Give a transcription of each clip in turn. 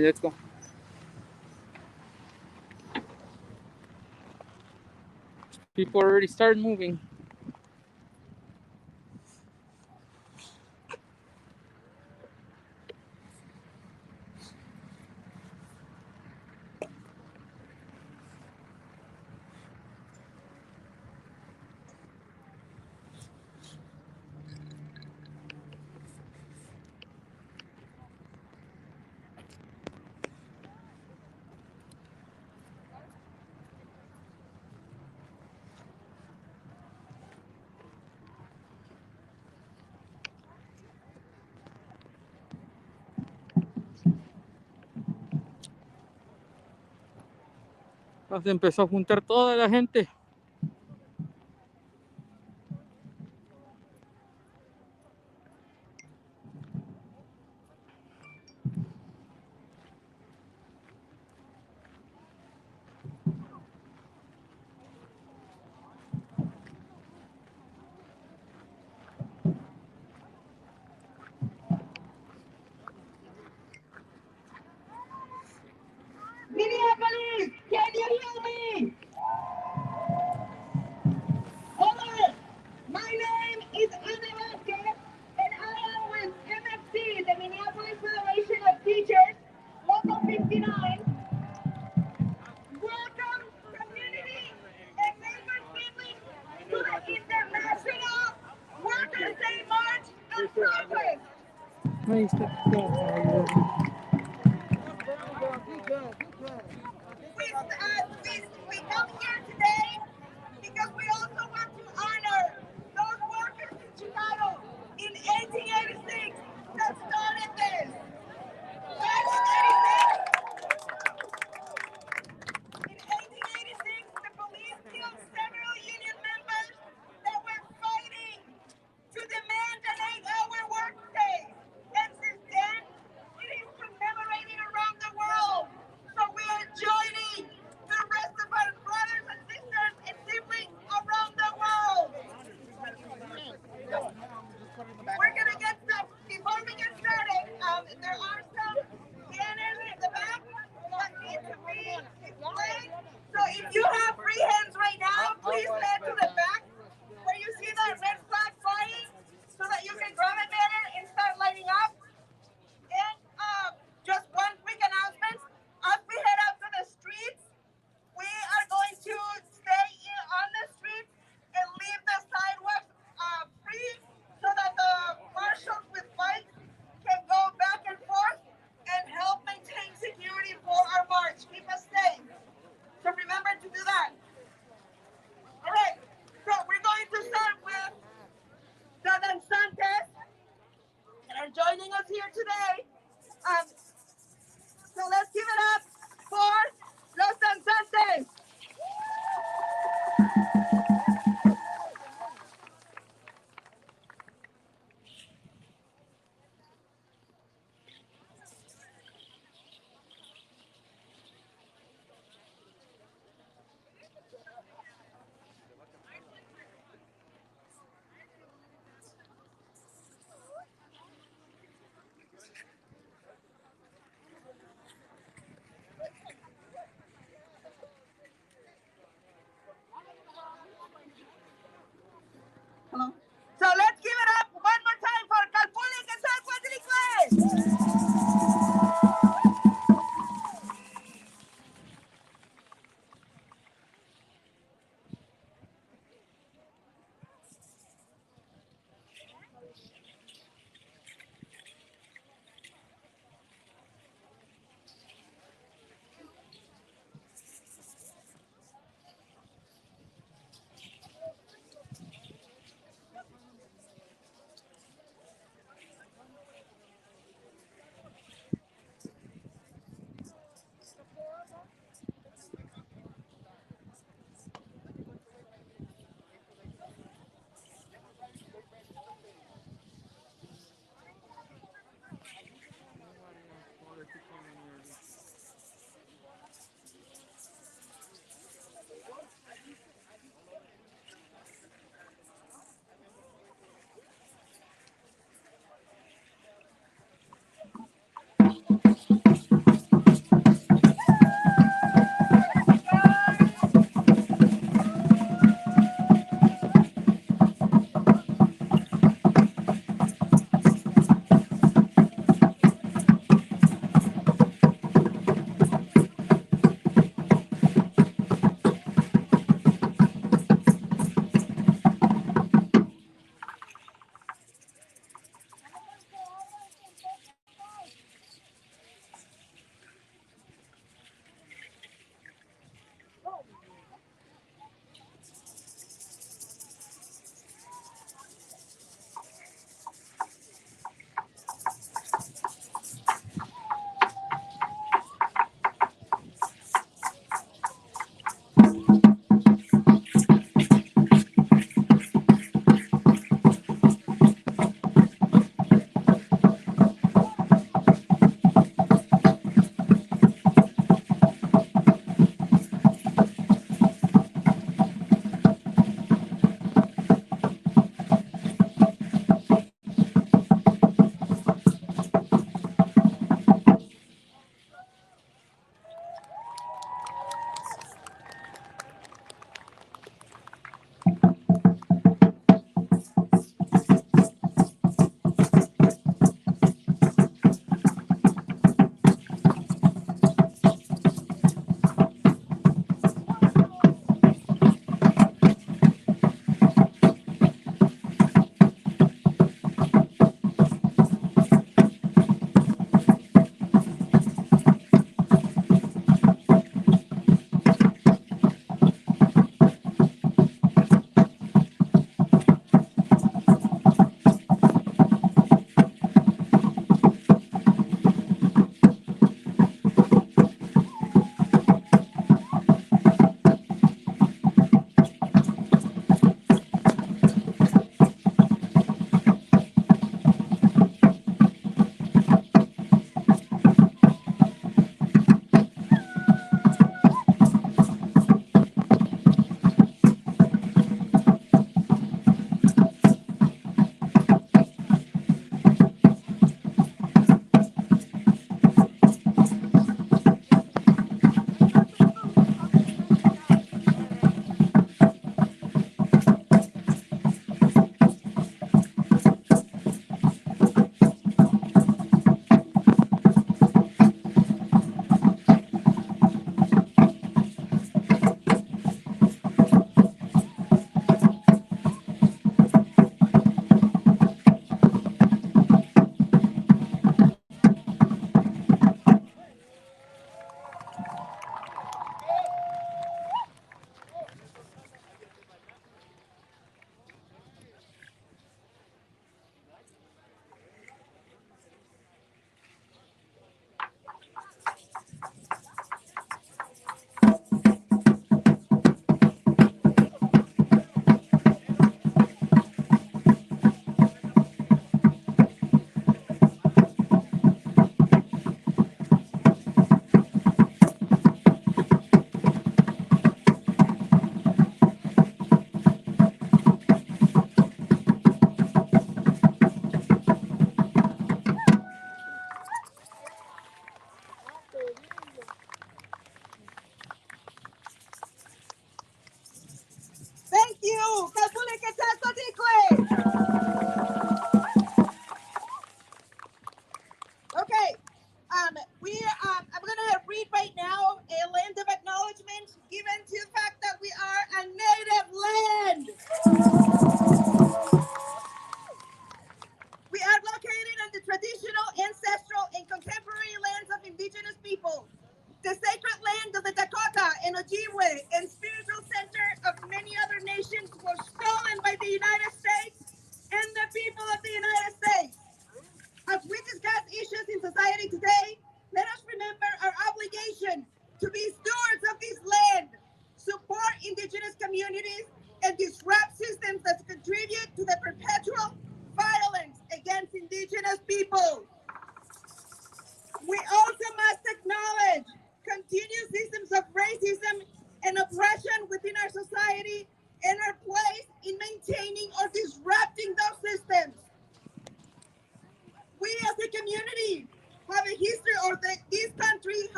right, let's go. People already started moving. Se empezó a juntar toda la gente. Minneapolis, can you hear me? Hello, my name is Ana Vázquez, and I am with MFT, the Minneapolis Federation of Teachers, Local 59. Welcome, community and neighbors families, to the International Workers' Day March and Protest. Ahí está. We come here today because we also want to honor those workers in Chicago in 1886 that started this. 1886, the police killed several union members that were fighting to demand an 8-hour workday. And since then, it is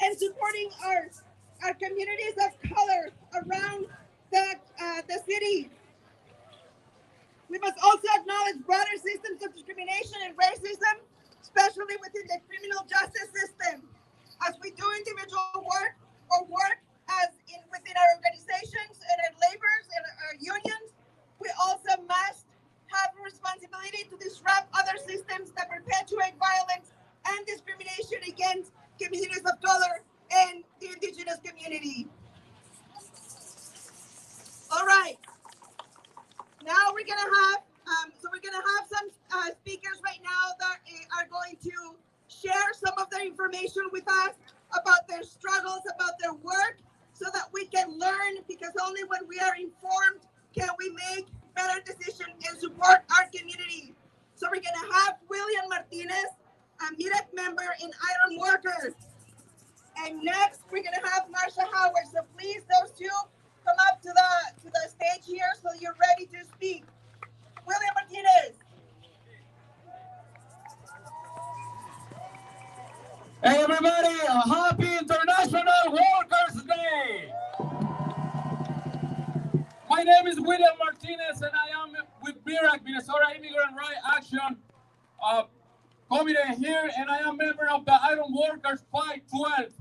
and supporting our communities of color around the city. We must also acknowledge broader systems of discrimination and racism, especially within the criminal justice system. As we do individual work or work within our organizations and our labors and our unions, we also must have a responsibility to disrupt other systems that perpetuate violence and discrimination against communities of color and the indigenous community. All right. Now we're gonna have some speakers right now that are going to share some of their information with us about their struggles, about their work, so that we can learn. Because only when we are informed can we make better decisions and support our community. So we're gonna have William Martinez, a MIREC member and iron worker. And next, we're gonna have Marcia Howard. So please, those two, come up to the stage here so you're ready to speak. William Martinez. Hey everybody, a happy International Workers' Day! My name is William Martinez and I am with MIREC, Minnesota Immigrant Right Action Committee here, and I am member of the Iron Workers 512.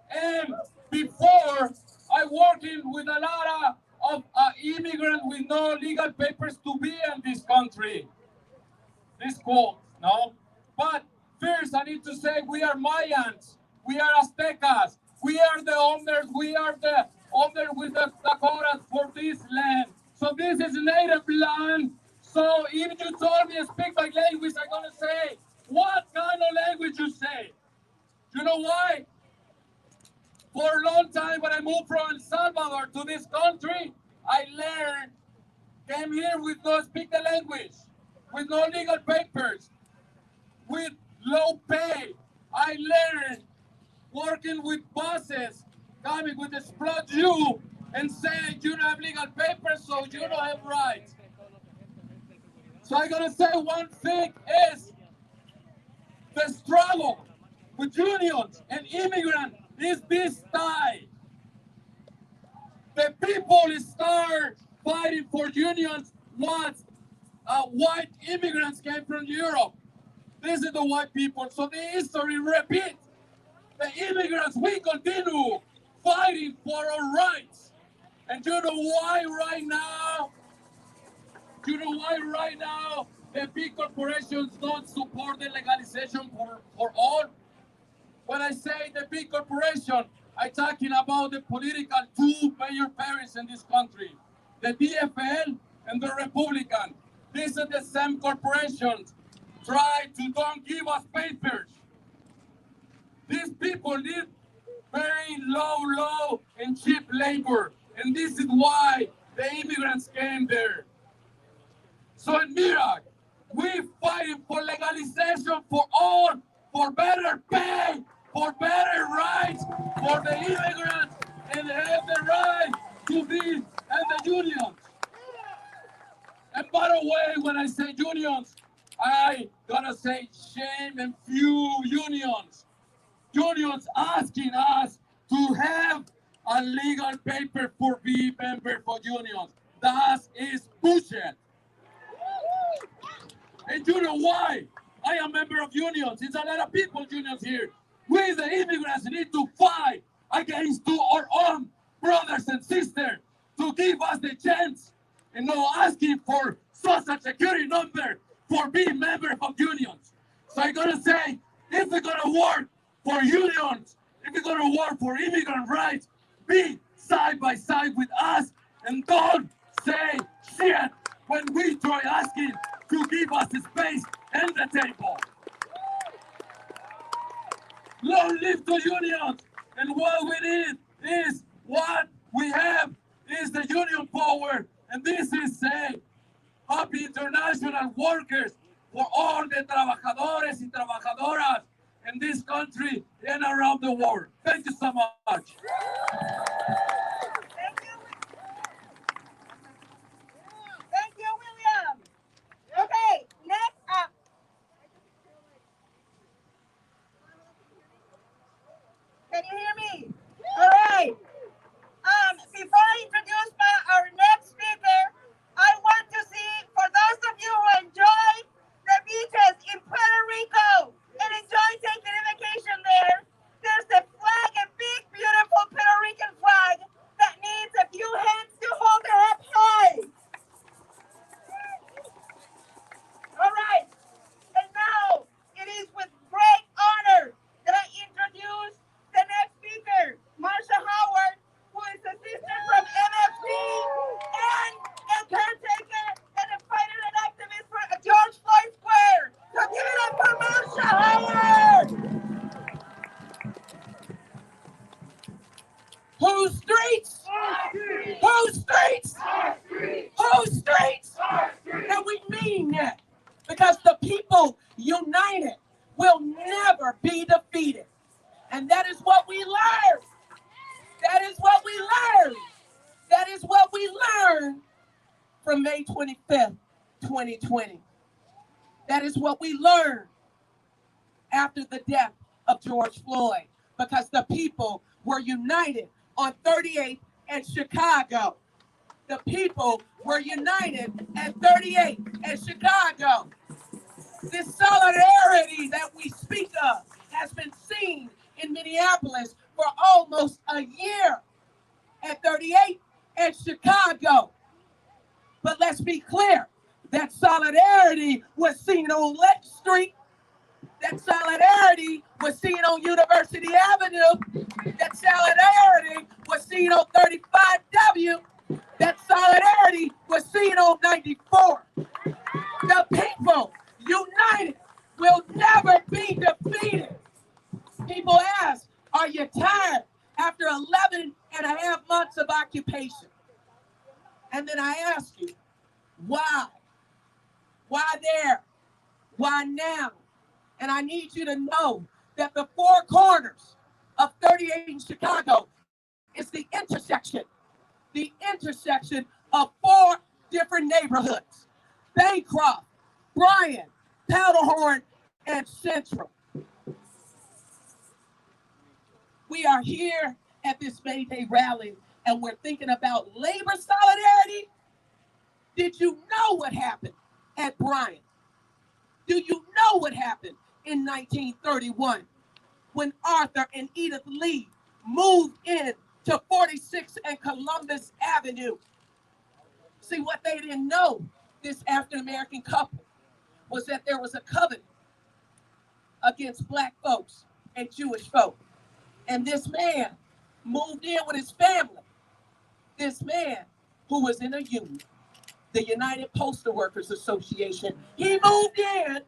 And before, I working with a lot of immigrants with no legal papers to be in this country. This cool, no? But first, I need to say we are Mayans, we are Aztecas, we are the owners, with the Dakotas for this land. So this is native land. So if you told me to speak my language, I'm gonna say, what kind of language you say? You know why? For a long time, when I moved from El Salvador to this country, I came here with no speak the language, with no legal papers, with low pay. I learned working with bosses, coming with exploit you and say you don't have legal papers, so you don't have rights. So I'm gonna say one thing is the struggle with unions and immigrants is this tie. The people start fighting for unions once white immigrants came from Europe. This is the white people, so the history repeats. The immigrants, we continue fighting for our rights. And you know why right now? The big corporations don't support the legalization for all? When I say the big corporation, I'm talking about the political two major parties in this country, the DFL and the Republican. These are the same corporations try to don't give us papers. These people need very low and cheap labor, and this is why the immigrants came there. So in MIREC, we fighting for legalization for all, for better pay, for better rights for the immigrants, and they have the right to be in the unions. And by the way, when I say unions, I gotta say shame and few unions. Unions asking us to have a legal paper for being member for unions. That is bullshit. And you know why? I am a member of unions. It's a lot of people unions here. We, the immigrants, need to fight against our own brothers and sisters to give us the chance and not asking for social security number for being member of unions. So I'm gonna say, if we're gonna work for unions, if we're gonna work for immigrant rights, be side by side with us and don't say shit when we try asking to give us the space and the table. Long live the unions, and what we need is what we have is the union power, and this is a happy international workers for all the trabajadores y trabajadoras in this country and around the world. Thank you so much. Thank you, William. Okay, next up. Can you hear me Whose streets? Whose streets? Whose streets? And we mean that because the people united will never be defeated. And that is what we learned. That is what we learned. That is what we learned from May 25th, 2020. That is what we learned after the death of George Floyd, because the people were united on 38th and Chicago. The people were united at 38th and Chicago. This solidarity that we speak of has been seen in Minneapolis for almost a year at 38th and Chicago. But let's be clear, that solidarity was seen on Lake Street. That solidarity was seen on University Avenue. That solidarity was seen on 35W. That solidarity was seen on 94. The people united will never be defeated. People ask, are you tired after 11 and a half months of occupation? And then I ask you, why? Why there? Why now? And I need you to know that the four corners of 38 in Chicago is the intersection of four different neighborhoods: Bancroft, Bryan, Powderhorn, and Central. We are here at this May Day rally, and we're thinking about labor solidarity. Did you know what happened at Bryan? Do you know what happened in 1931 when Arthur and Edith Lee moved in to 46th and Columbus Avenue? See, what they didn't know, this African-American couple, was that there was a covenant against Black folks and Jewish folk. And this man moved in with his family. This man who was in a union, the United Postal Workers Association, he moved in,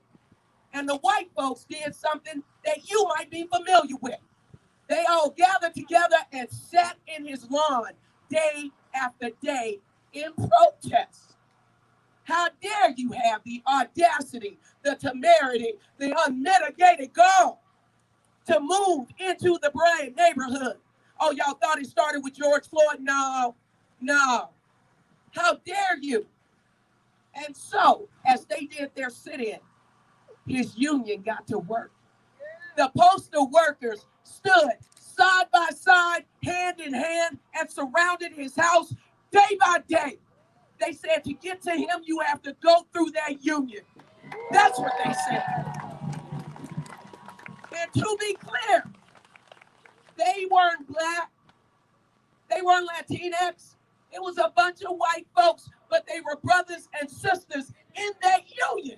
and the white folks did something that you might be familiar with. They all gathered together and sat in his lawn day after day in protest. How dare you have the audacity, the temerity, the unmitigated gall to move into the Bryan neighborhood? Oh, y'all thought it started with George Floyd? No. How dare you? And so, as they did their sit-in, his union got to work. The postal workers stood side by side, hand in hand, and surrounded his house day by day. They said, to get to him, you have to go through that union. That's what they said. And to be clear, they weren't Black, they weren't Latinx. It was a bunch of white folks, but they were brothers and sisters in that union.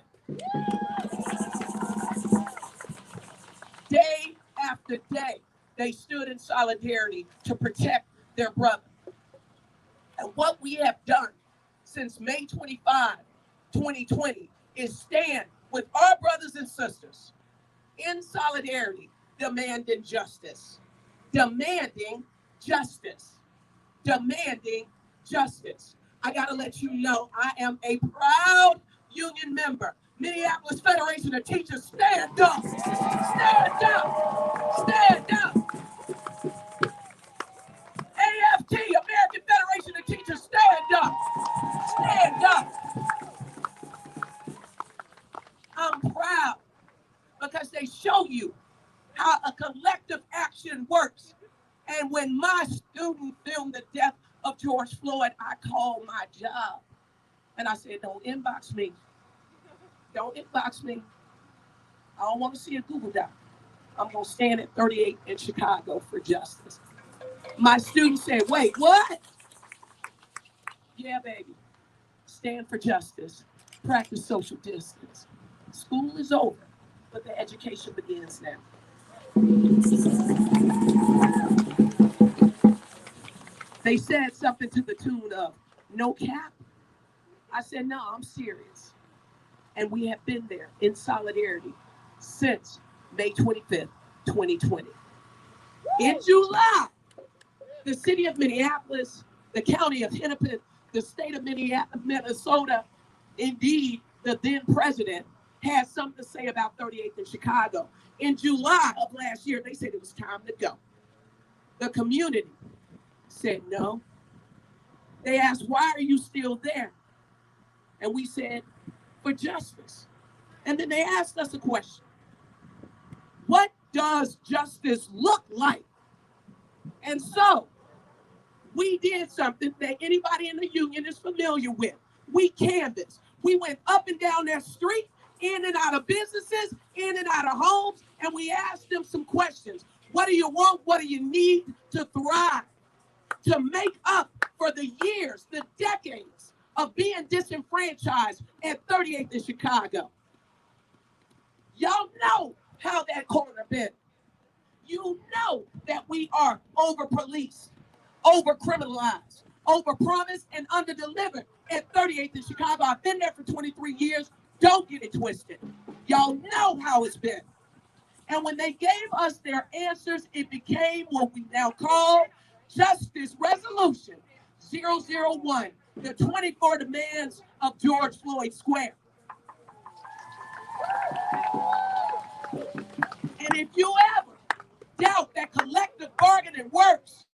Day after day, they stood in solidarity to protect their brother. And what we have done since May 25, 2020, is stand with our brothers and sisters in solidarity, demanding justice. Demanding justice. Demanding justice. I gotta let you know, I am a proud union member. Minneapolis Federation of Teachers, stand up! Stand up! Stand up! AFT, American Federation of Teachers, stand up! Stand up! I'm proud because they show you how a collective action works. And when my student filmed the death of George Floyd, I called my job and I said, don't inbox me. Don't inbox me. I don't want to see a Google Doc. I'm going to stand at 38 in Chicago for justice. My student said, wait, what? Yeah, baby. Stand for justice. Practice social distance. School is over, but the education begins now. They said something to the tune of, no cap. I said, no, I'm serious. And we have been there in solidarity since May 25th, 2020. In July, The city of Minneapolis, the county of Hennepin, the state of Minnesota, indeed, the then president had something to say about 38th in Chicago. In July of last year, they said it was time to go. The community said no. They asked, why are you still there? And we said, for justice. And then they asked us a question. What does justice look like? And so we did something that anybody in the union is familiar with. We canvassed. We went up and down that street, in and out of businesses, in and out of homes, and we asked them some questions. What do you want? What do you need to thrive? To make up for the years, the decades of being disenfranchised at 38th in Chicago. Y'all know how that corner been. You know that we are over-policed, over-criminalized, over-promised, and under-delivered at 38th in Chicago. I've been there for 23 years. Don't get it twisted. Y'all know how it's been. And when they gave us their answers, it became what we now call Justice Resolution 001, the 24 demands of George Floyd Square. And if you ever doubt that collective bargaining works,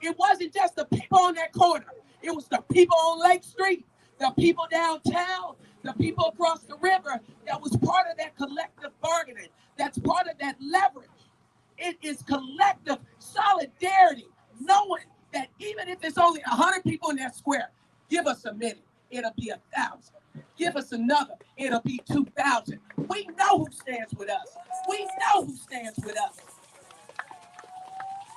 it wasn't just the people on that corner. It was the people on Lake Street, the people downtown, the people across the river that was part of that collective bargaining. That's part of that leverage. It is collective solidarity, knowing that even if it's only 100 people in that square, give us a minute, it'll be 1,000. Give us another, it'll be 2,000. We know who stands with us. We know who stands with us.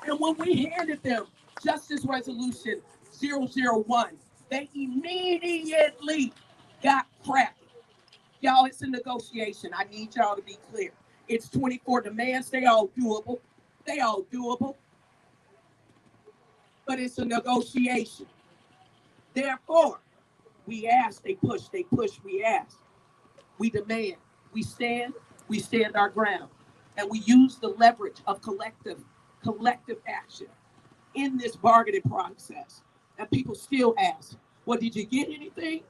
And when we handed them Justice Resolution 001, they immediately got cracking. Y'all, it's a negotiation. I need y'all to be clear. It's 24 demands. They all doable. They all doable. But it's a negotiation. Therefore, we ask, they push, we ask. We demand, we stand our ground. And we use the leverage of collective action in this bargaining process. And people still ask, well, did you get anything?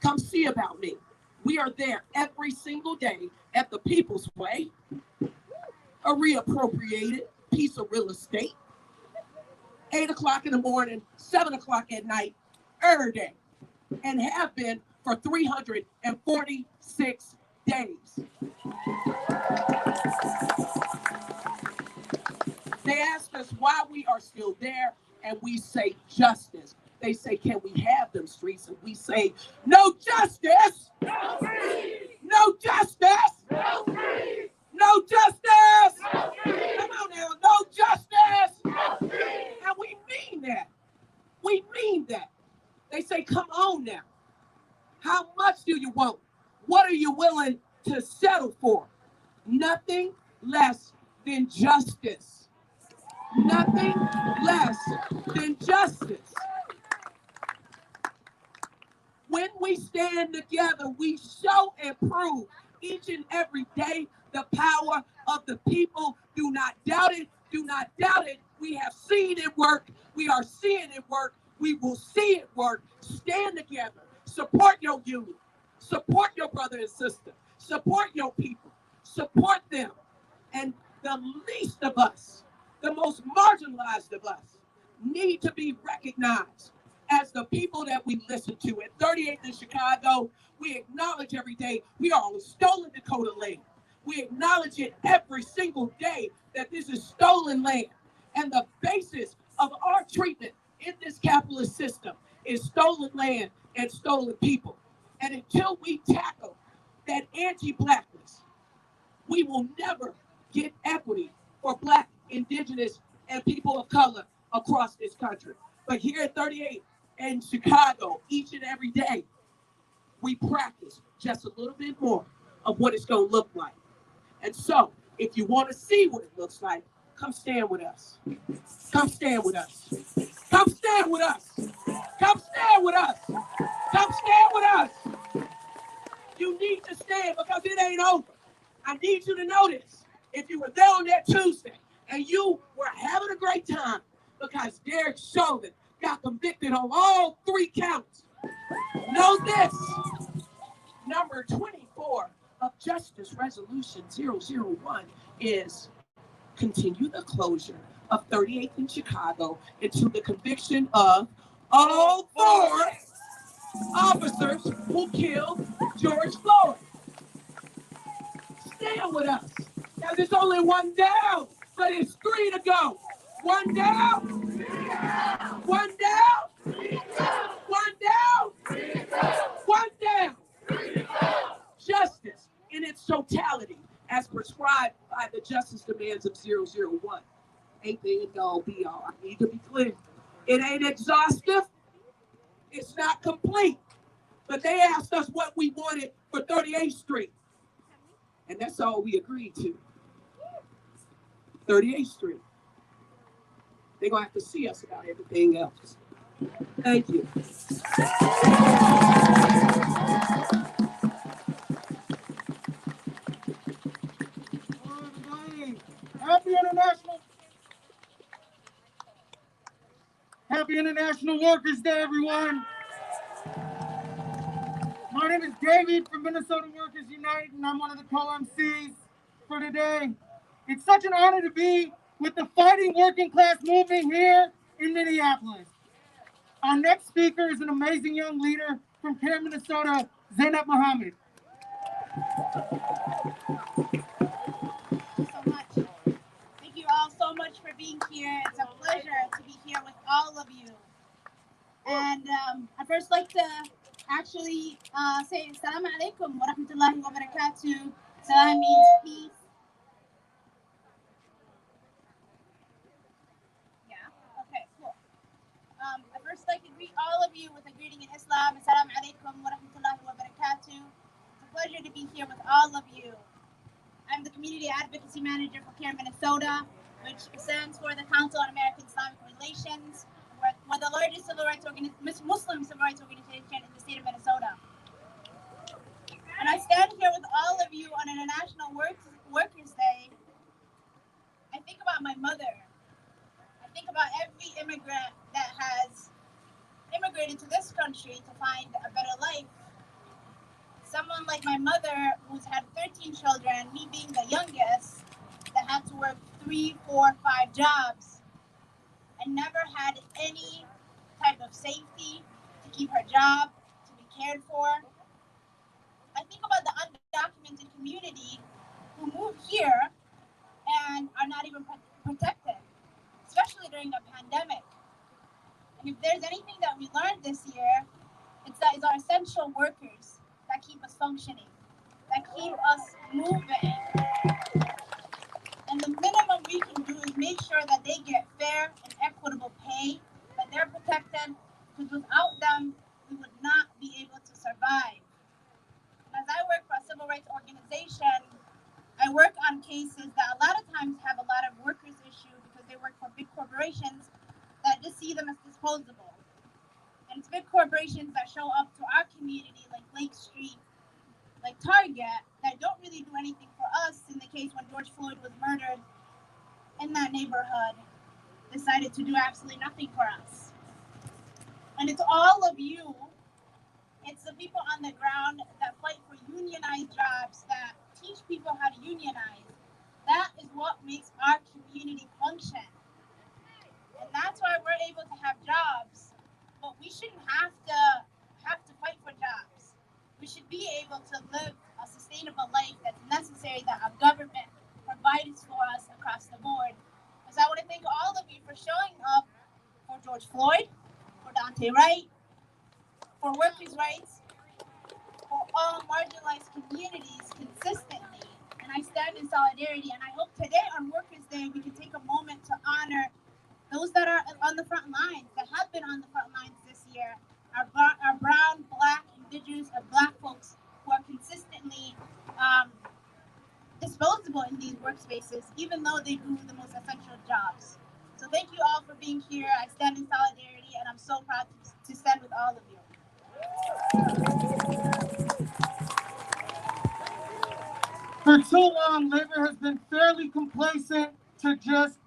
Come see about me. We are there every single day at the People's Way, a reappropriated piece of real estate, 8 o'clock in the morning, 7 o'clock at night, every day, and have been for 346 days. They ask us why we are still there, and we say justice. They say, can we have them streets? And we say, no justice! No freeze! No justice! No freeze! No justice! No freeze! Come on now, no justice! No freeze! And we mean that. We mean that. They say, come on now. How much do you want? What are you willing to settle for? Nothing less than justice. Nothing less than justice. When we stand together, we show and prove each and every day the power of the people. Do not doubt it. Do not doubt it. We have seen it work. We are seeing it work. We will see it work. Stand together. Support your union. Support your brother and sister. Support your people. Support them. And the least of us, the most marginalized of us, need to be recognized as the people that we listen to. At 38th in Chicago, we acknowledge every day we are on stolen Dakota land. We acknowledge it every single day that this is stolen land. And the basis of our treatment in this capitalist system is stolen land and stolen people. And until we tackle that anti-blackness, we will never get equity for Black, Indigenous, and people of color across this country. But here at 38 in Chicago, each and every day, we practice just a little bit more of what it's going to look like. And so, if you want to see what it looks like, come stand with us. Come stand with us. Come stand with us. Come stand with us. Come stand with us. You need to stand because it ain't over. I need you to know this. If you were there on that Tuesday and you were having a a great time because Derek Chauvin got convicted on all 3 counts. Know this, number 24 of Justice Resolution 001 is continue the closure of 38th in Chicago until the conviction of all 4 officers who killed George Floyd. Stand with us. Now there's only 1 down, but it's 3 to go. 1 down. 1 down. 1 down. 1 down. Justice in its totality, as prescribed by the justice demands of 001. Ain't the end all be all. I need to be clear. It ain't exhaustive. It's not complete. But they asked us what we wanted for 38th Street. And that's all we agreed to. 38th Street. They're going to have to see us about everything else. Thank you. Happy International Workers' Day, everyone. My name is David from Minnesota Workers Unite, and I'm one of the co-MCs for today. It's such an honor to be with the fighting working class movement here in Minneapolis. Our next speaker is an amazing young leader from Care, Minnesota, Zainab Mohammed. Thank you all so much for being here. It's a pleasure to be here with all of you. And I'd first like to actually say Assalamu alaikum wa rahmatullahi wa barakatuh. Salam means peace. Yeah, okay, cool. I'd first like to greet all of you with a greeting in Islam. Assalamu alaikum wa rahmatullahi wa barakatuh. It's a pleasure to be here with all of you. I'm the Community Advocacy Manager for Care Minnesota, which stands for the Council on American Islamic Relations. We're the largest Muslim civil rights organization in the state of Minnesota. And I stand here with all of you on International Workers' Day. I think about my mother. I think about every immigrant that has immigrated to this country to find a better life. Someone like my mother, who's had 13 children, me being the youngest, that had to work 3, 4, 5 jobs and never had any type of safety to keep her job, to be cared for. I think about the undocumented community who moved here and are not even protected, especially during a pandemic. And if there's anything that we learned this year, it's that it's our essential workers that keep us functioning, that keep us moving. And the minimum we can do is make sure that they get fair and equitable pay, that they're protected, because without them, we would not be able to survive. As I work for a civil rights organization, I work on cases that a lot of times have a lot of workers issue because they work for big corporations that just see them as disposable. And it's big corporations that show up to our community like Lake Street, like Target, that don't really do anything for us in the case when George Floyd was murdered in that neighborhood, decided to do absolutely nothing for us. And it's all of you, it's the people on the ground that fight for unionized jobs, that teach people how to unionize. That is what makes our community function. And that's why we're able to have jobs, but we shouldn't have to fight for jobs. We should be able to live a sustainable life that's necessary, that our government provides for us across the board. So I want to thank all of you for showing up for George Floyd, for Dante Wright, for workers' rights, for all marginalized communities consistently. And I stand in solidarity, and I hope today on Workers' Day we can take a moment to honor those that are on the front lines, that have been on the front lines this year, our brown, black, indigenous, and black folks who are consistently disposable in these workspaces, even though they do the most essential jobs. So thank you all for being here. I stand in solidarity, and I'm so proud to stand with all of you. For too long, labor has been fairly complacent to just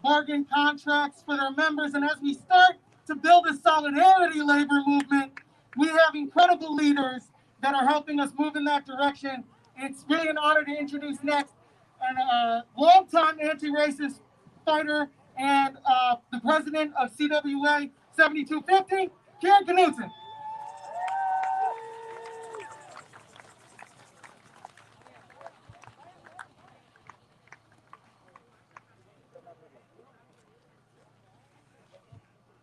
bargain contracts for their members. And as we start to build a solidarity labor movement, we have incredible leaders that are helping us move in that direction. It's really an honor to introduce next a longtime anti-racist fighter and the president of CWA 7250, Karen Knudsen.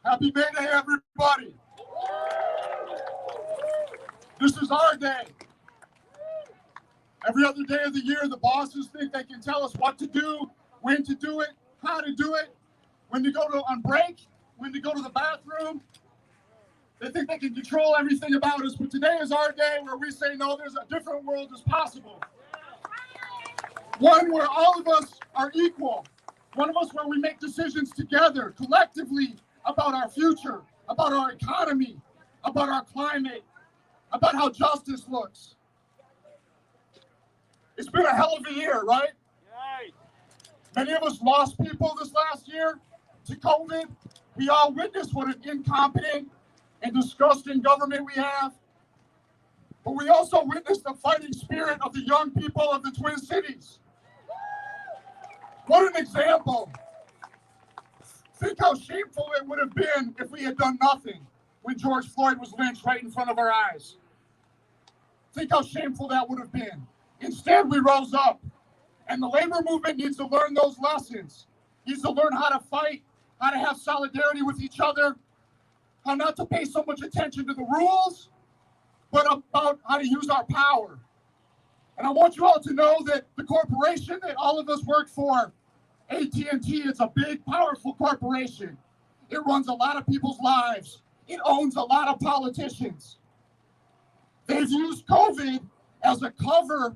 Happy May Day, everybody. This is our day. Every other day of the year, the bosses think they can tell us what to do, when to do it, how to do it, when to go on break, when to go to the bathroom. They think they can control everything about us, but today is our day where we say, no, there's a different world is possible. One where all of us are equal. One of us where we make decisions together, collectively, about our future, about our economy, about our climate, about how justice looks. It's been a hell of a year, right? Many of us lost people this last year to COVID. We all witnessed what an incompetent and disgusting government we have. But we also witnessed the fighting spirit of the young people of the Twin Cities. What an example. Think how shameful it would have been if we had done nothing when George Floyd was lynched right in front of our eyes. Think how shameful that would have been. Instead, we rose up. And the labor movement needs to learn those lessons. Needs to learn how to fight, how to have solidarity with each other, how not to pay so much attention to the rules, but about how to use our power. And I want you all to know that the corporation that all of us work for, AT&T, is a big, powerful corporation. It runs a lot of people's lives. It owns a lot of politicians. They've used COVID as a cover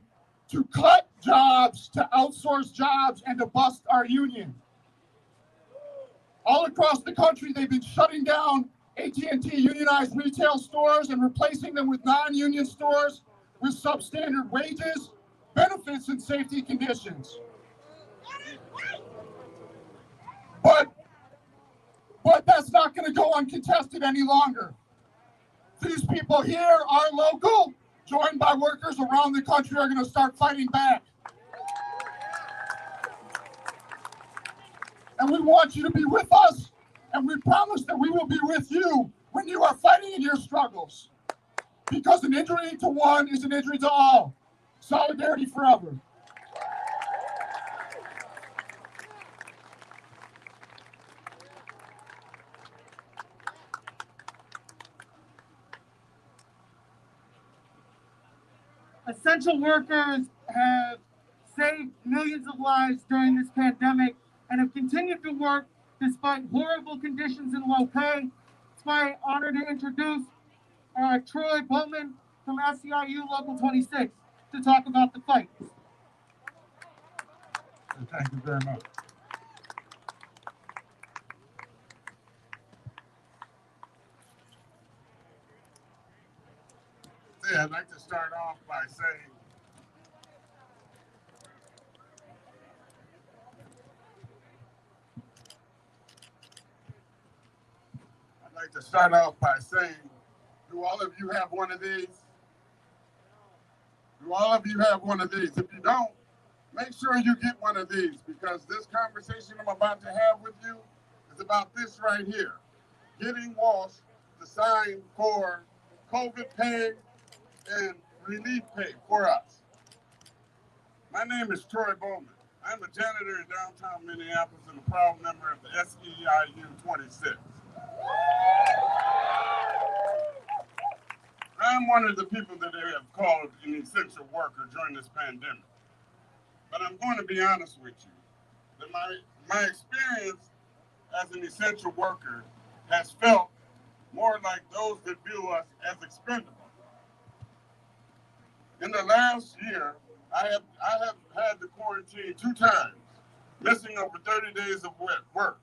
to cut jobs, to outsource jobs, and to bust our union. All across the country, they've been shutting down AT&T unionized retail stores and replacing them with non-union stores with substandard wages, benefits, and safety conditions. But that's not going to go uncontested any longer. These people here are local, joined by workers around the country, are going to start fighting back. And we want you to be with us, and we promise that we will be with you when you are fighting in your struggles. Because an injury to one is an injury to all. Solidarity forever. Essential workers have saved millions of lives during this pandemic and have continued to work despite horrible conditions and low pay. It's my honor to introduce Troy Bowman from SEIU Local 26 to talk about the fight. Thank you very much. I'd like to start off by saying do all of you have one of these? Do all of you have one of these? If you don't, make sure you get one of these, because this conversation I'm about to have with you is about this right here. Getting Walsh to sign for COVID pay and relief pay for us. My name is Troy Bowman. I'm a janitor in downtown Minneapolis and a proud member of the SEIU 26. I'm one of the people that they have called an essential worker during this pandemic. But I'm going to be honest with you, that my experience as an essential worker has felt more like those that view us as expendable. In the last year, I have had to quarantine 2 times, missing over 30 days of work.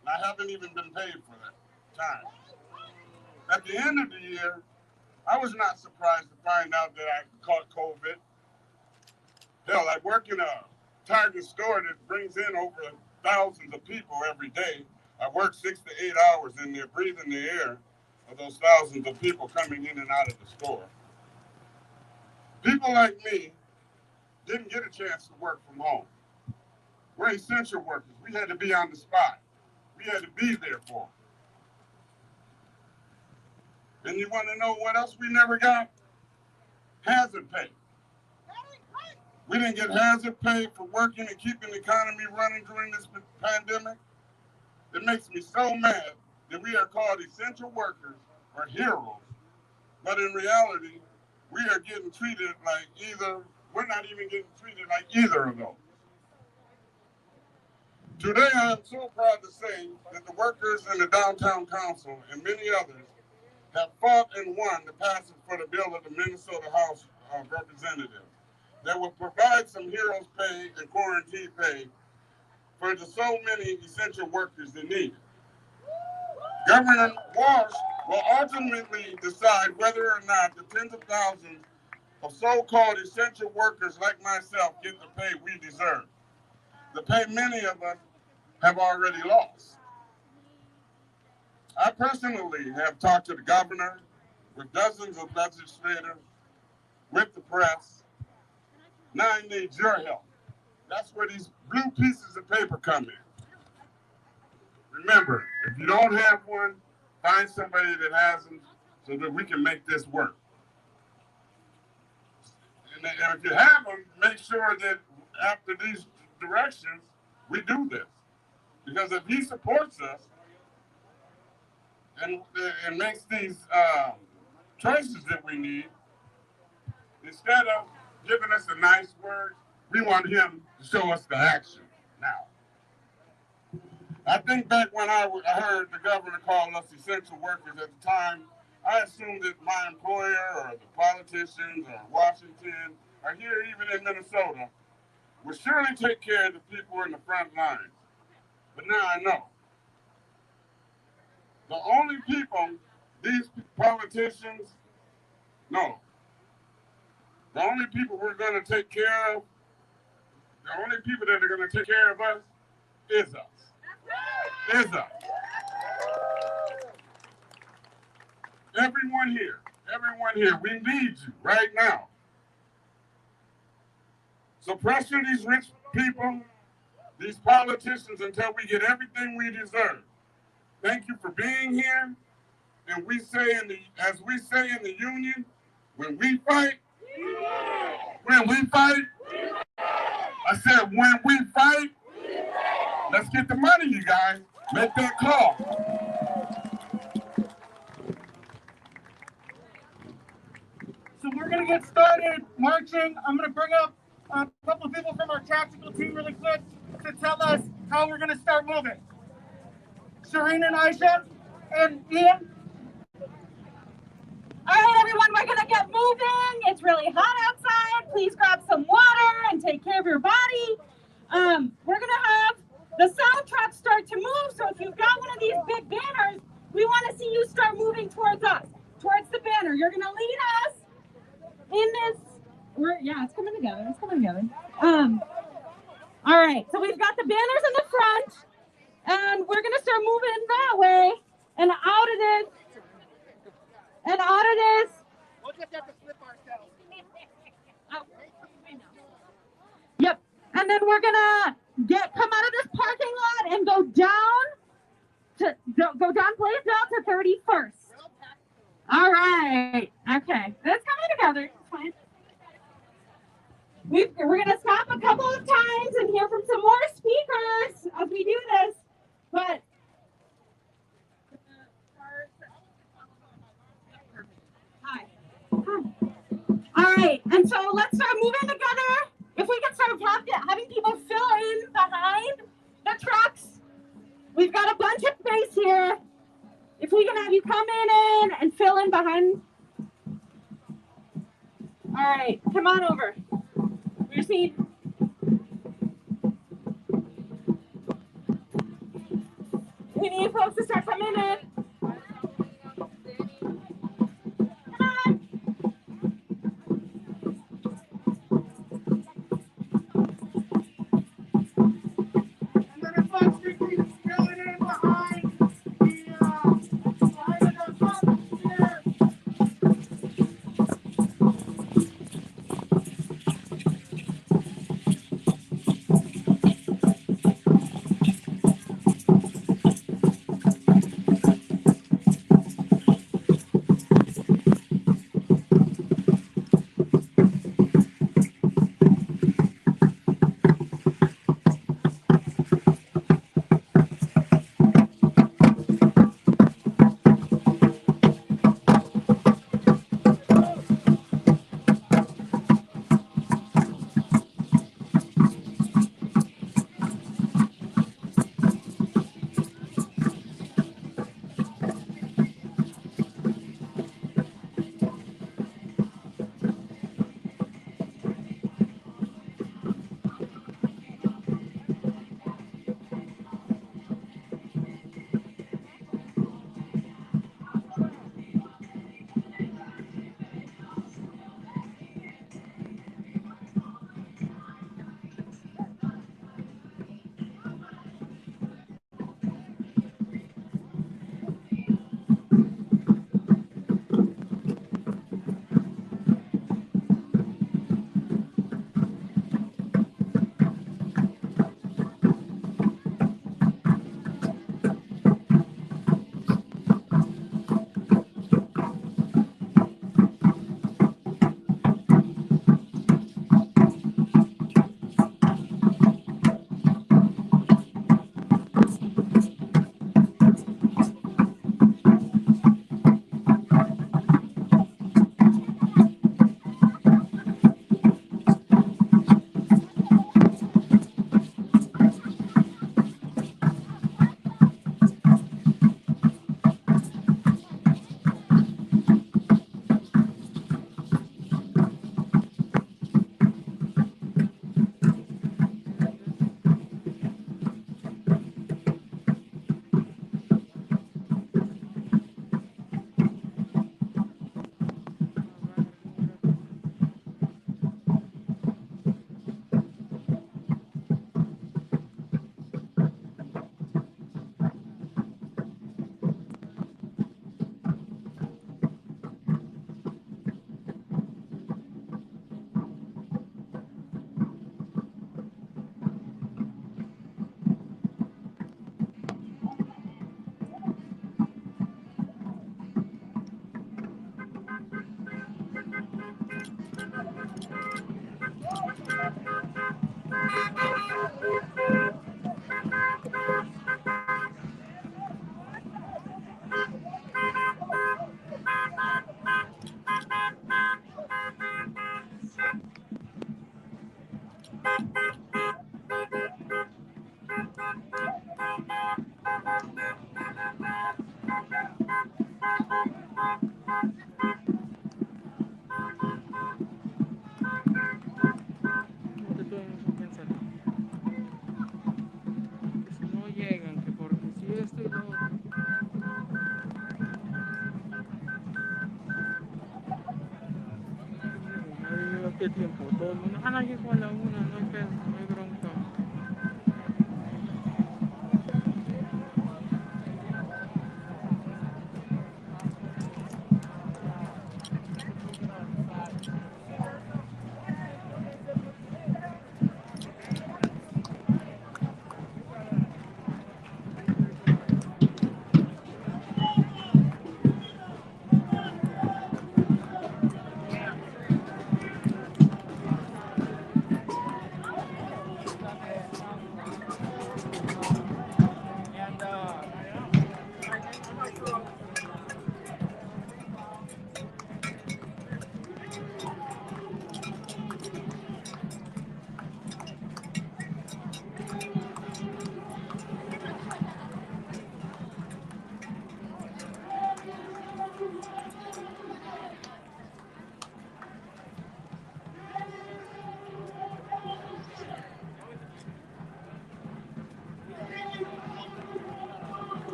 And I haven't even been paid for that time. At the end of the year, I was not surprised to find out that I caught COVID. Hell, I work in a Target store that brings in over thousands of people every day. I work 6 to 8 hours in there, breathing the air of those thousands of people coming in and out of the store. People like me didn't get a chance to work from home. We're essential workers. We had to be on the spot. We had to be there for them. And you want to know what else we never got? Hazard pay. We didn't get hazard pay for working and keeping the economy running during this pandemic. It makes me so mad that we are called essential workers or heroes, but in reality, we are getting treated like we're not even getting treated like either of those. Today, I am so proud to say that the workers in the Downtown Council and many others have fought and won the passage for the bill of the Minnesota House of Representatives that will provide some heroes pay and quarantine pay for the so many essential workers that need it. Governor Walsh will ultimately decide whether or not the tens of thousands of so-called essential workers like myself get the pay we deserve. The pay many of us have already lost. I personally have talked to the governor, with dozens of legislators, with the press. Now I need your help. That's where these blue pieces of paper come in. Remember, if you don't have one, find somebody that has them so that we can make this work. And if you have them, make sure that after these directions, we do this. Because if he supports us and makes these choices that we need, instead of giving us a nice word, we want him to show us the action now. I think back when I heard the governor call us essential workers at the time, I assumed that my employer or the politicians or Washington or here even in Minnesota would surely take care of the people in the front lines. But now I know. The only people these politicians, no. The only people we're going to take care of, the only people that are going to take care of us is us. Is us. Everyone here, we need you right now. So pressure these rich people, these politicians until we get everything we deserve. Thank you for being here. And we say as we say in the union, when we fight, I said, when we fight, let's get the money, you guys. Make that call. So we're going to get started marching. I'm going to bring up a couple of people from our tactical team really quick to tell us how we're going to start moving. Shireen and Aisha and Ian. All right, everyone, we're going to get moving. It's really hot outside. Please grab some water and take care of your body. We're going to have the sound trucks start to move. So if you've got one of these big banners, we want to see you start moving towards us, towards the banner. You're going to lead us in this. Yeah, it's coming together. It's coming together. All right, so we've got the banners in the front, and we're going to start moving that way and out of this. And out of this. We'll just have to flip ourselves. Oh, I know. Yep. And then we're gonna come out of this parking lot and go down Blaze down to 31st. All right. Okay. That's coming together. It's fine. We're gonna stop a couple of times and hear from some more speakers as we do this. But Hi. All right, and so let's start moving together. If we can start having people fill in behind the trucks. We've got a bunch of space here. If we can have you come in and fill in behind. All right, come on over. Your seat. We need folks to start coming in. And then if I de tiempo. Todo el mundo, no llego a la 1, no hay pedo, no hay bronca.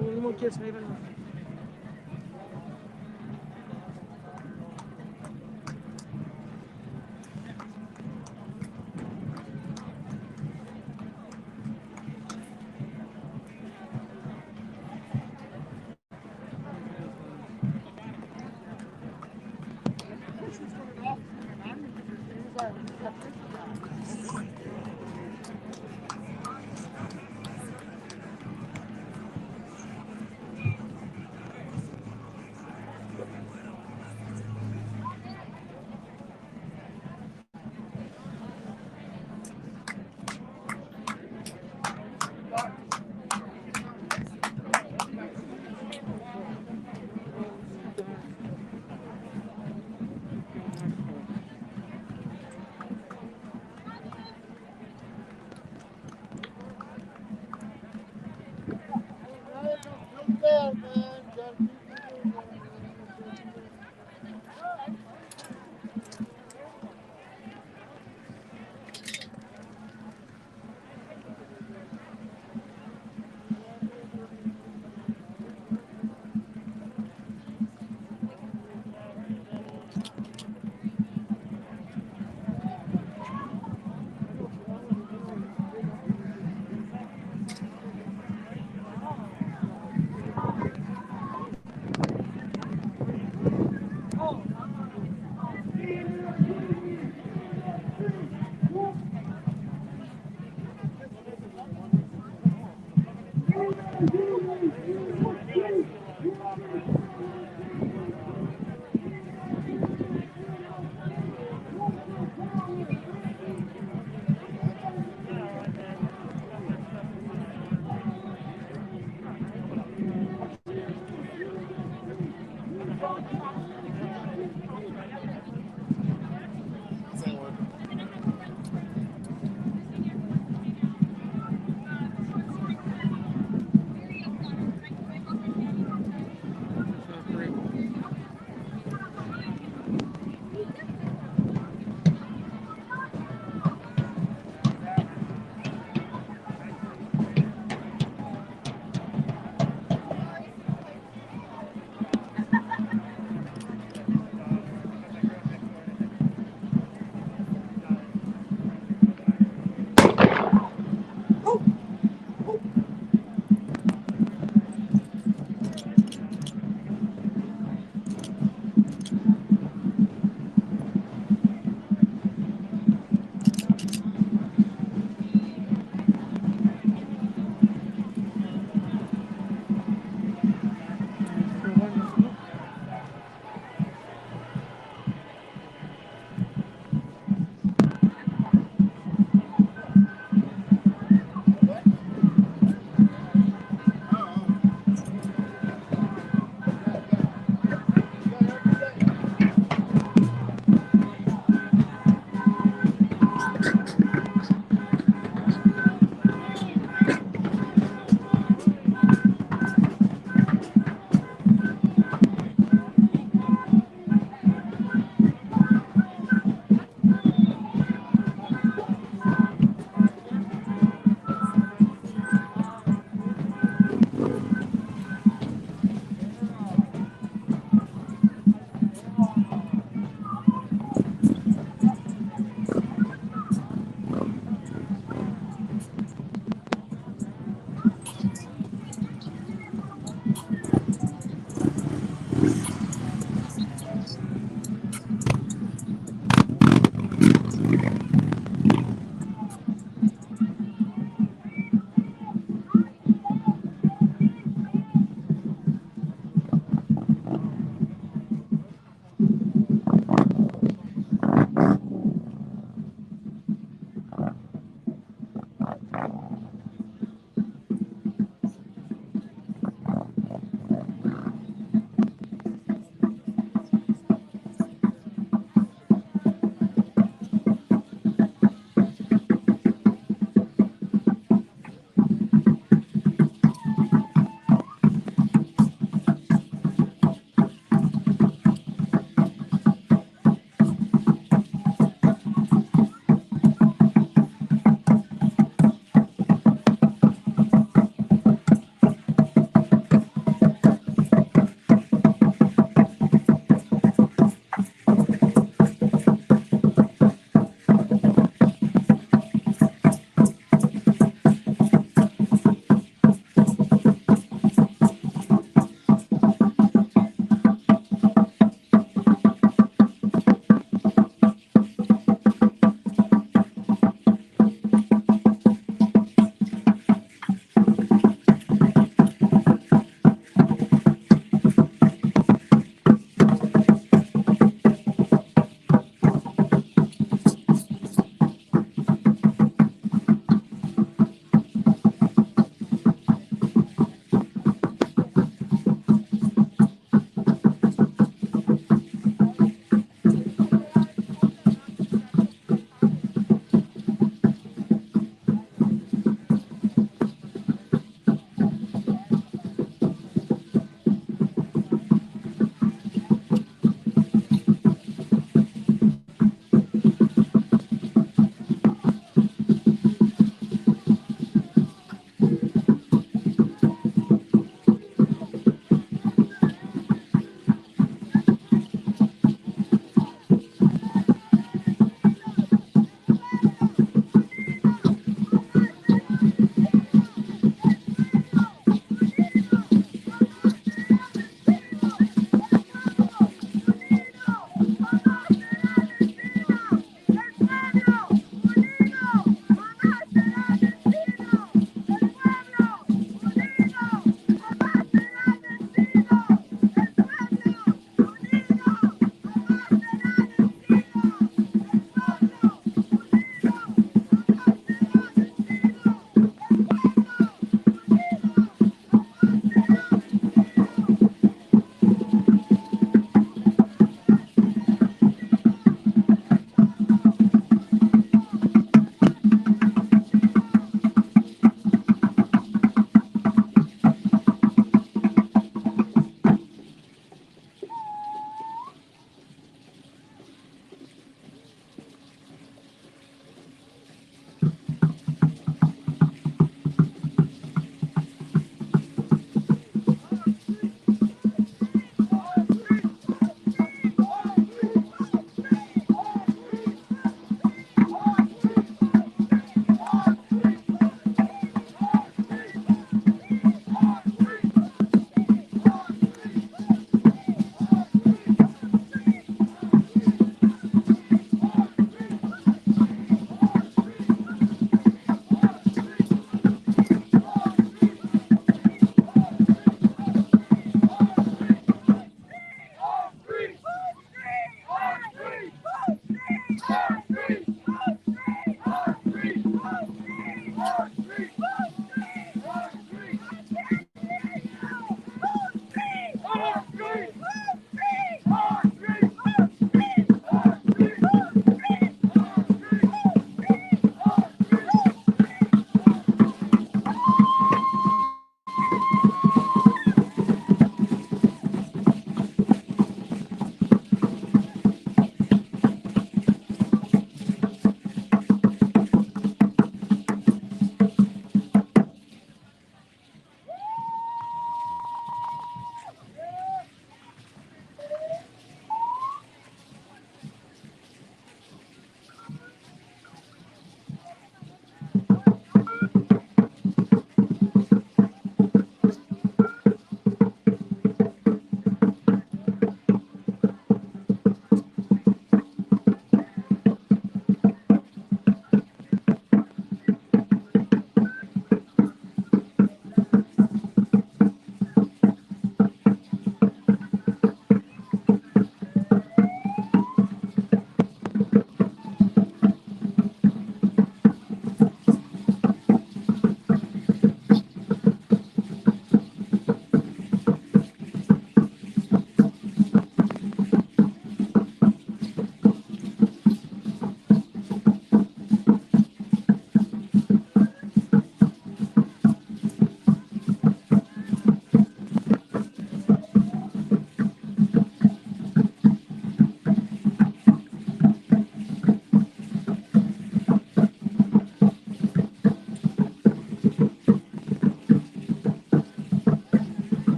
Oye, ¿cómo quieres salir a la...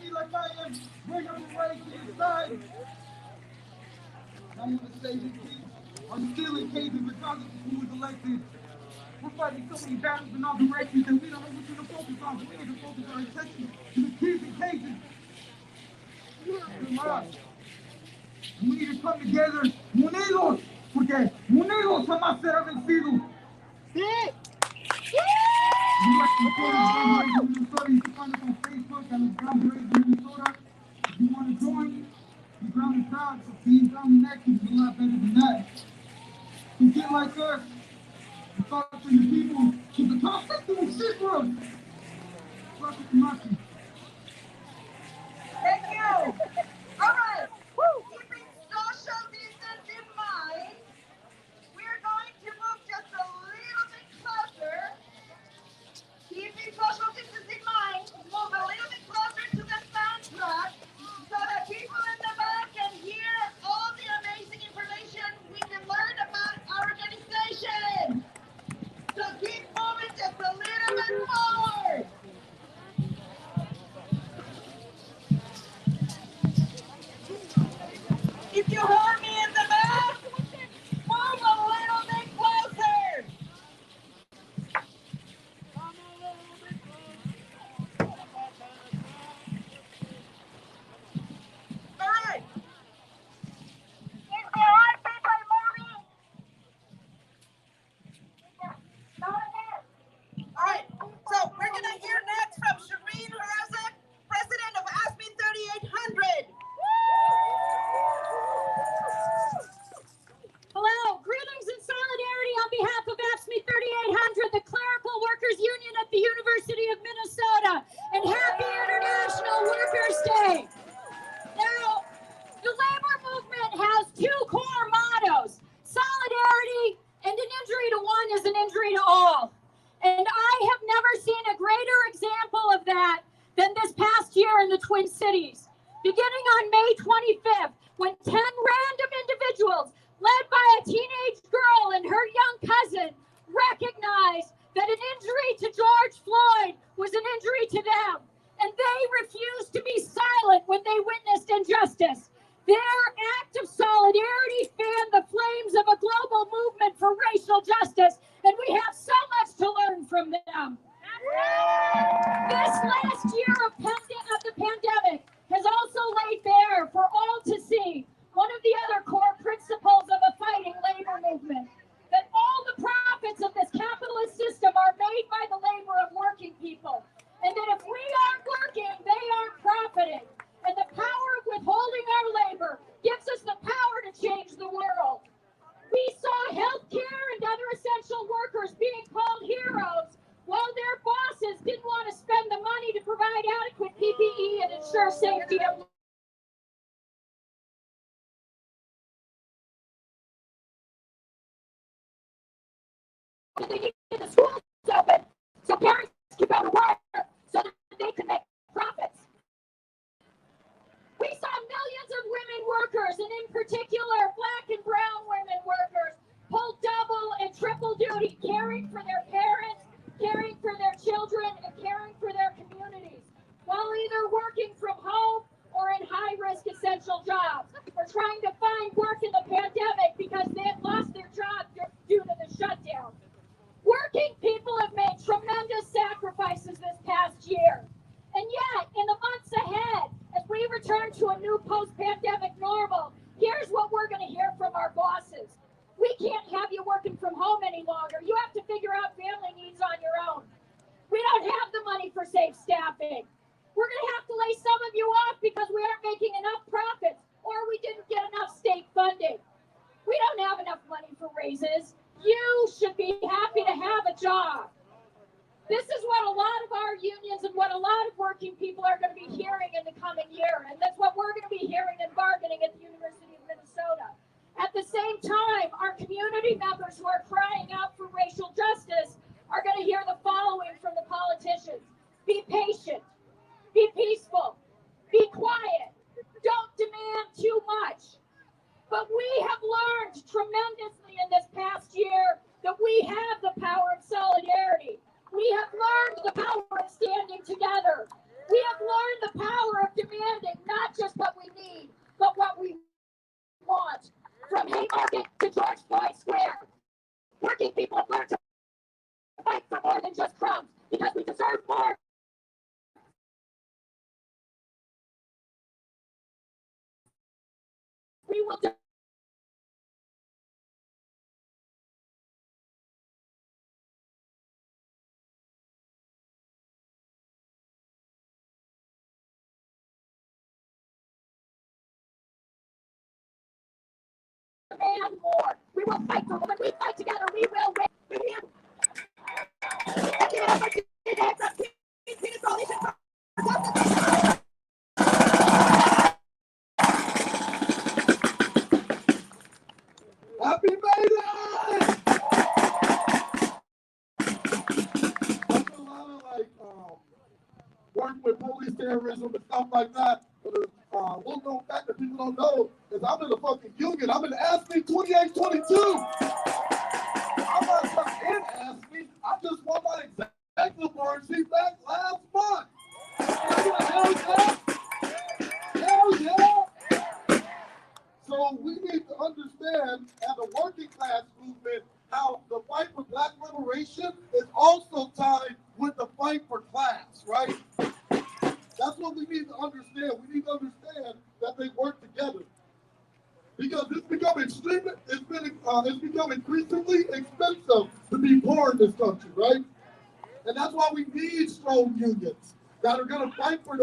me like I am, bring up the right to your side. I want to say this, I'm still in cases regardless of who is elected. We're fighting so many battles in all directions that we don't know which one to focus on. So we need to focus our attention to the kids in cases. We need to come together, unidos, porque unidos jamás será vencido. Sí. Minnesota, you can find us on Facebook and Ground Minnesota. If you want to join, the ground is proud, so being ground connected is a lot better than that. So get like us, and talk to your people, keep the top doing shit for us. Fuck with the Marcha. Thank you. All right. Keeping social distance in mind, we're going to move just a little bit closer. Keeping social distance in mind, move a little bit closer to the sound truck so that people in the back can hear all the amazing information we can learn about our organization. So keep moving just a little bit forward. If you heard me in the back, move a little bit closer. All right. If there are people moving, all right. So we're gonna hear next from Shireen Razak, president of ASME 3800. Hello, greetings and solidarity on behalf of AFSCME 3800, the Clerical Workers Union at the University of Minnesota, and happy International Workers' Day. Now, the labor movement has two core mottos: solidarity and an injury to one is an injury to all. And I have never seen a greater example of that than this past year in the Twin Cities. Beginning on May 25th, when 10 random individuals led by a teenage girl and her young cousin recognized that an injury to George Floyd was an injury to them. And they refused to be silent when they witnessed injustice. Their act of solidarity fanned the flames of a global movement for racial justice, and we have so much to learn from them. This last year of the pandemic has also laid bare for all to see one of the other core principles of a fighting labor movement, that all the profits of this capitalist system are made by the labor of working people, and that if we aren't working, they aren't profiting. And the power of withholding our labor gives us the power to change the world. We saw healthcare and other essential workers being called heroes while their bosses didn't want to spend the money to provide adequate PPE and ensure safety of the schools open so parents can go to work so that they can make profits. We saw millions of women workers, and in particular Black and brown women workers, pull double and triple duty, caring for their parents, caring for their children, and caring for their communities, while either working from home or in high-risk essential jobs, or trying to find work in the pandemic because they had lost their job due to the shutdown. Working people have made tremendous sacrifices this past year. And yet, in the months ahead, as we return to a new post-pandemic normal, here's what we're going to hear from our bosses. We can't have you working from home any longer. You have to figure out family needs on your own. We don't have the money for safe staffing. We're going to have to lay some of you off because we aren't making enough profits or we didn't get enough state funding. We don't have enough money for raises. You should be happy to have a job. This is what a lot of our unions and what a lot of working people are going to be hearing in the coming year. And that's what we're going to be hearing and bargaining at the University of Minnesota. At the same time, our community members who are crying out for racial justice are going to hear the following from the politicians. Be patient. Be peaceful. Be quiet. Don't demand too much. But we have learned tremendously in this past year that we have the power of solidarity. We have learned the power of standing together. We have learned the power of these people learn to fight for more than just crumbs, because we deserve more. We will do. And more. We will fight for when we fight together, we will win. Happy May Day! There's a lot of work with police terrorism and stuff like that. But one known fact that people don't know is I'm in the fucking union. I'm in ASME 2822. I'm not just in ASME. I just won my executive warranty back last month. Hell yeah! Hell yeah! So we need to understand as a working class movement how the fight for black liberation is also tied with the fight for class, right? That's what we need to understand. We need to understand that they work together. Because it's become increasingly expensive to be poor in this country, right? And that's why we need strong unions that are going to fight for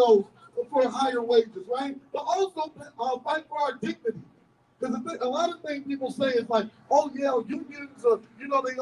higher wages, right? But also fight for our dignity. Because a lot of things people say is like, oh yeah, unions, they